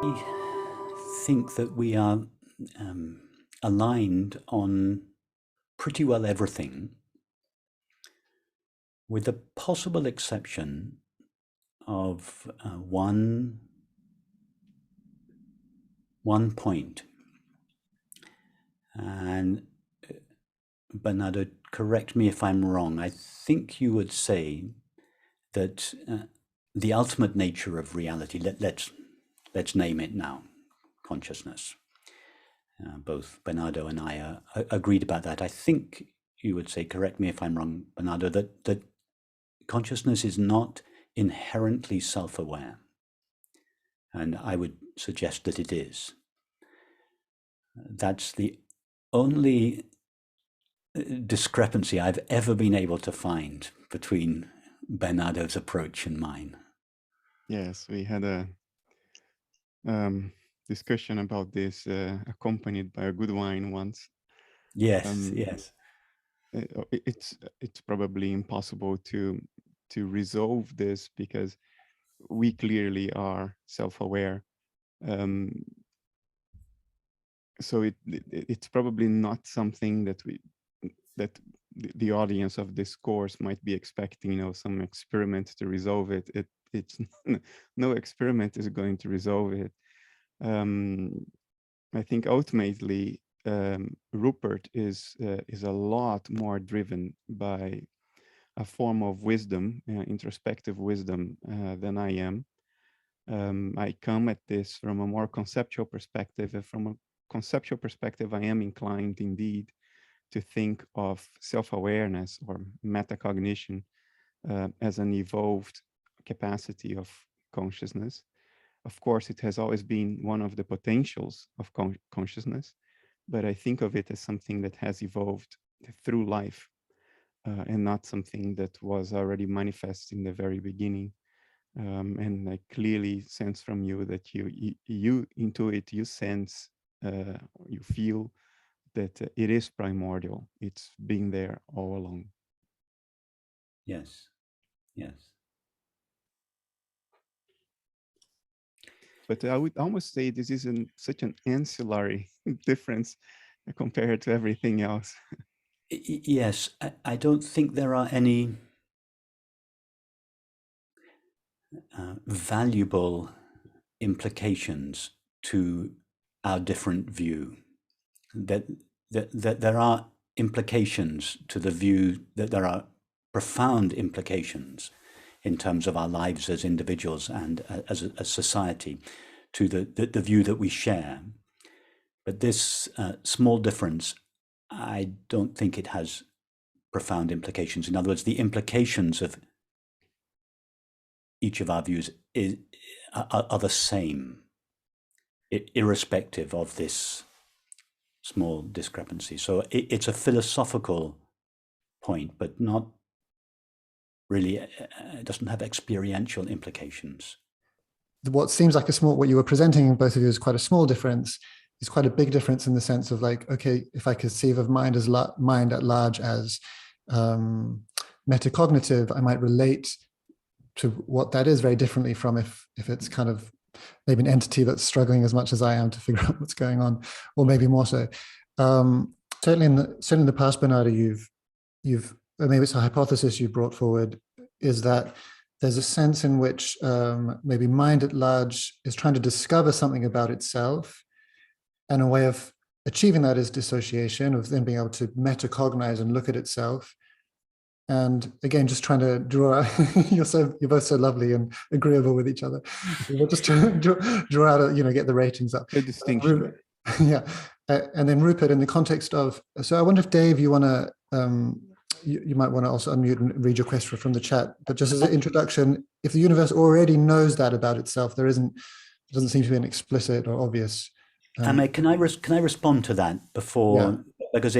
I think that we are aligned on pretty well everything, with the possible exception of one point. And Bernardo, correct me if I'm wrong. I think you would say that the ultimate nature of reality, let's name it now, consciousness. Both Bernardo and I agreed about that. I think you would say, correct me if I'm wrong, Bernardo, that consciousness is not inherently self-aware. And I would suggest that it is. That's the only discrepancy I've ever been able to find between Bernardo's approach and mine. Yes, we had a discussion about this, accompanied by a good wine once. Yes, yes. It's probably impossible to resolve this because we clearly are self-aware. So it's probably not something that the audience of this course might be expecting, you know, some experiment to resolve it. It's no experiment is going to resolve it. I think ultimately Rupert is a lot more driven by a form of wisdom, introspective wisdom, than I am. I come at this from a more conceptual perspective, and from a conceptual perspective, I am inclined indeed to think of self-awareness or metacognition as an evolved capacity of consciousness. Of course, it has always been one of the potentials of consciousness, but I think of it as something that has evolved through life and not something that was already manifest in the very beginning. And I clearly sense from you that you intuit, you sense, you feel that it is primordial. It's been there all along. Yes, yes. But I would almost say this is such an ancillary difference compared to everything else. Yes, I don't think there are any valuable implications to our different view. That there are implications to the view, that there are profound implications in terms of our lives as individuals and as a society to the view that we share. But this small difference, I don't think it has profound implications. In other words, the implications of each of our views are the same, irrespective of this small discrepancy. So it's a philosophical point, but not really, it doesn't have experiential implications. What seems like what you were presenting, both of you, is quite a small difference, is quite a big difference in the sense of like, okay, if I conceive of mind as mind at large as metacognitive, I might relate to what that is very differently from if it's kind of maybe an entity that's struggling as much as I am to figure out what's going on, or maybe more so. Certainly in the past, Bernardo, you've or maybe it's a hypothesis you brought forward, is that there's a sense in which maybe mind at large is trying to discover something about itself, and a way of achieving that is dissociation, of then being able to metacognize and look at itself. And again, just trying to draw out, you're both so lovely and agreeable with each other. We're just trying to draw out, get the ratings up. A distinction. Yeah. And then Rupert, in the context of, so I wonder if Dave, you want to, you might want to also unmute and read your question from the chat, but just as an introduction, if the universe already knows that about itself, doesn't seem to be an explicit or obvious. Can I respond to that before, yeah. Because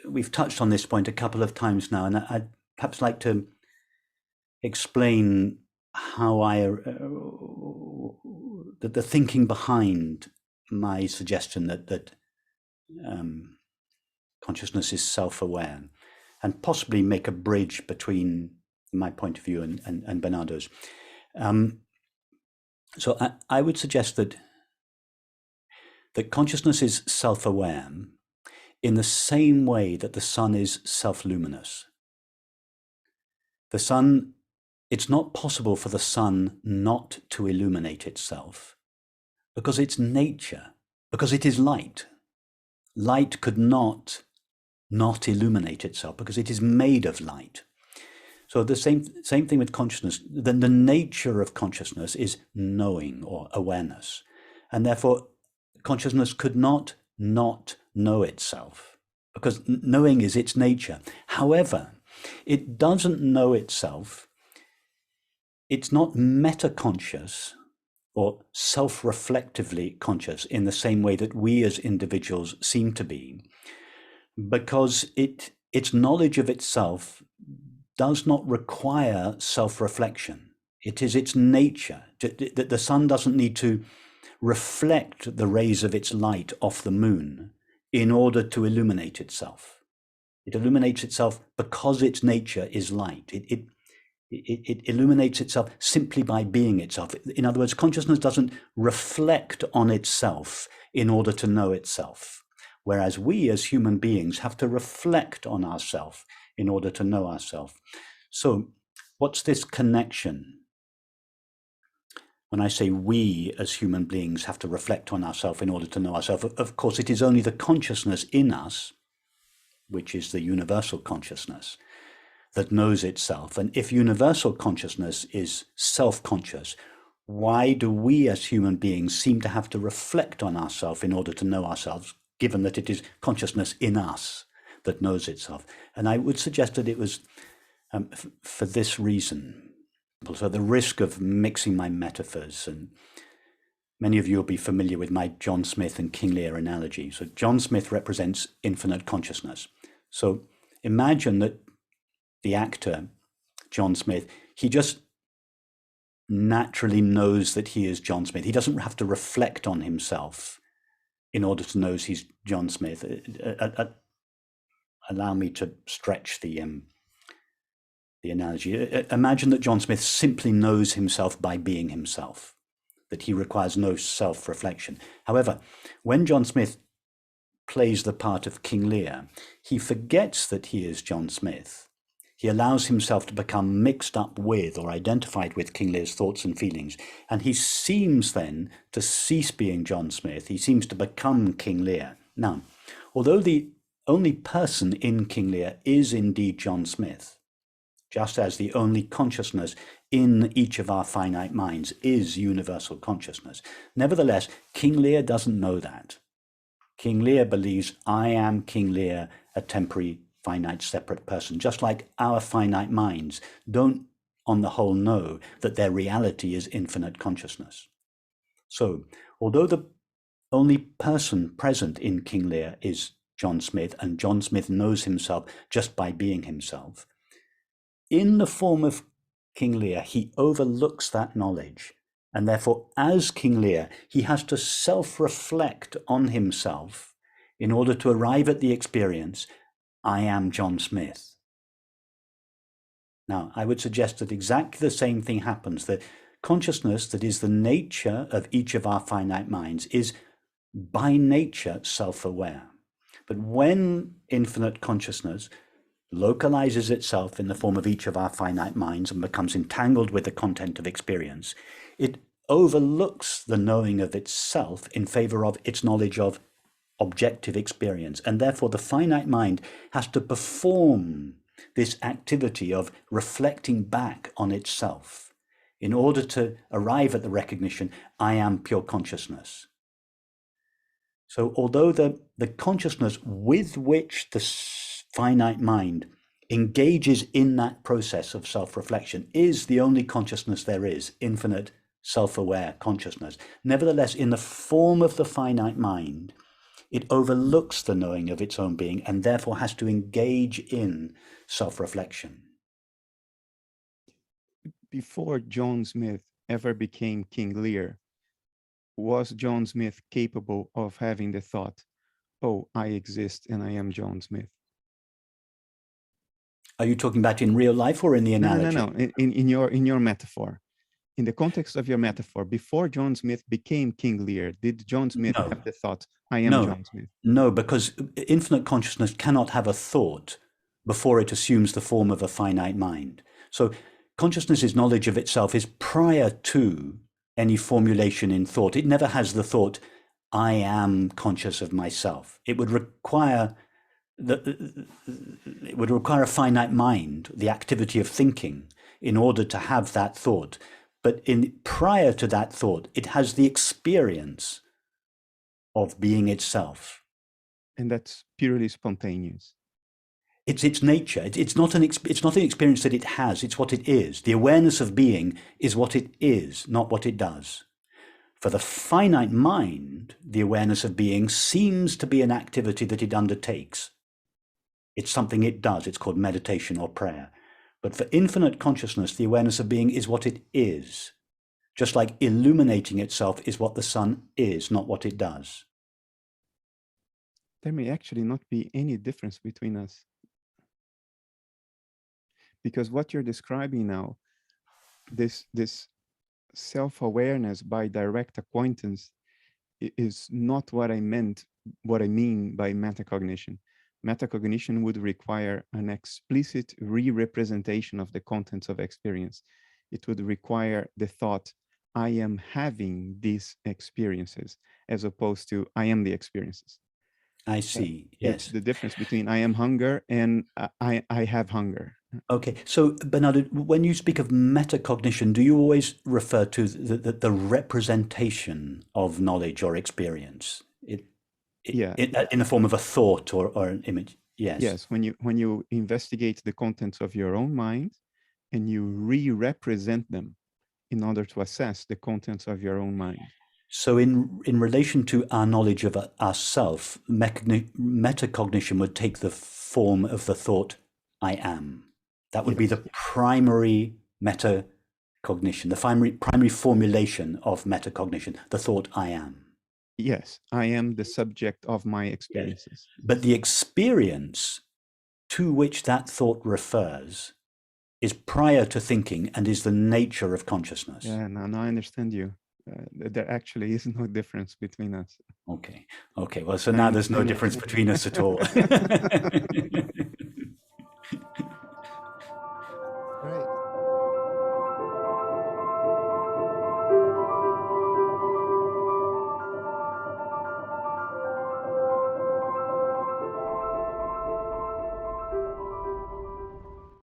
we've touched on this point a couple of times now, and I'd perhaps like to explain how the thinking behind my suggestion that consciousness is self-aware, and possibly make a bridge between my point of view and Bernardo's. So I would suggest that that consciousness is self-aware in the same way that the sun is self-luminous. The sun, it's not possible for the sun not to illuminate itself because it's nature, because it is light. Light could not illuminate itself because it is made of light. So the same thing with consciousness. The nature of consciousness is knowing or awareness. And therefore, consciousness could not know itself because knowing is its nature. However, it doesn't know itself. It's not meta-conscious or self-reflectively conscious in the same way that we as individuals seem to be, because its knowledge of itself does not require self-reflection. It is its nature. The sun doesn't need to reflect the rays of its light off the moon in order to illuminate itself. It illuminates itself because its nature is light. It illuminates itself simply by being itself. In other words, consciousness doesn't reflect on itself in order to know itself, whereas we as human beings have to reflect on ourselves in order to know ourselves. So what's this connection? When I say we as human beings have to reflect on ourselves in order to know ourselves, of course, it is only the consciousness in us, which is the universal consciousness, that knows itself. And if universal consciousness is self-conscious, why do we as human beings seem to have to reflect on ourselves in order to know ourselves, given that it is consciousness in us that knows itself? And I would suggest that it was for this reason. So the risk of mixing my metaphors, and many of you will be familiar with my John Smith and King Lear analogy. So John Smith represents infinite consciousness. So imagine that the actor, John Smith, he just naturally knows that he is John Smith. He doesn't have to reflect on himself in order to know he's John Smith. Allow me to stretch the analogy. Imagine that John Smith simply knows himself by being himself, that he requires no self-reflection. However, when John Smith plays the part of King Lear, he forgets that he is John Smith. He allows himself to become mixed up with or identified with King Lear's thoughts and feelings, and he seems then to cease being John Smith. He seems to become King Lear. Now, although the only person in King Lear is indeed John Smith, just as the only consciousness in each of our finite minds is universal consciousness, nevertheless, King Lear doesn't know that. King Lear believes, I am King Lear, a temporary finite separate person, just like our finite minds don't on the whole know that their reality is infinite consciousness. So although the only person present in King Lear is John Smith, and John Smith knows himself just by being himself, in the form of King Lear, he overlooks that knowledge, and therefore as King Lear, he has to self-reflect on himself in order to arrive at the experience, I am John Smith. Now, I would suggest that exactly the same thing happens, that consciousness that is the nature of each of our finite minds is by nature self-aware. But when infinite consciousness localizes itself in the form of each of our finite minds and becomes entangled with the content of experience, it overlooks the knowing of itself in favor of its knowledge of objective experience, and therefore the finite mind has to perform this activity of reflecting back on itself in order to arrive at the recognition, I am pure consciousness. So although the consciousness with which the finite mind engages in that process of self-reflection is the only consciousness there is, infinite self-aware consciousness, nevertheless in the form of the finite mind, it overlooks the knowing of its own being and therefore has to engage in self-reflection. Before John Smith ever became King Lear, was John Smith capable of having the thought, oh, I exist and I am John Smith? Are you talking about in real life or in the analogy? No. In your metaphor. in the context of your metaphor, before John Smith became King Lear, did John Smith No. have the thought, I am No. John Smith? No, because infinite consciousness cannot have a thought before it assumes the form of a finite mind. So consciousness's knowledge of itself is prior to any formulation in thought. It never has the thought, I am conscious of myself. It would require a finite mind, the activity of thinking, in order to have that thought. But prior to that thought, it has the experience of being itself. And that's purely spontaneous. It's its nature. It's not an experience that it has. It's what it is. The awareness of being is what it is, not what it does. For the finite mind, the awareness of being seems to be an activity that it undertakes. It's something it does. It's called meditation or prayer. But for infinite consciousness, the awareness of being is what it is. Just like illuminating itself is what the sun is, not what it does. There may actually not be any difference between us. Because what you're describing now, this self-awareness by direct acquaintance is not what I mean by metacognition. Metacognition would require an explicit re-representation of the contents of experience. It would require the thought, I am having these experiences, as opposed to I am the experiences. I see, yes. It's the difference between I am hunger and I have hunger. Okay, so Bernardo, when you speak of metacognition, do you always refer to the representation of knowledge or experience? Yeah. In the form of a thought or an image? Yes. Yes, when you investigate the contents of your own mind and you re-represent them in order to assess the contents of your own mind. So in relation to our knowledge of ourself, metacognition would take the form of the thought, I am. That would be the primary metacognition, the primary formulation of metacognition, the thought I am. Yes, I am the subject of my experiences. Yes. But the experience to which that thought refers is prior to thinking and is the nature of consciousness. Yeah, now I understand you. There actually is no difference between us. Okay. Well, so now there's no difference between us at all.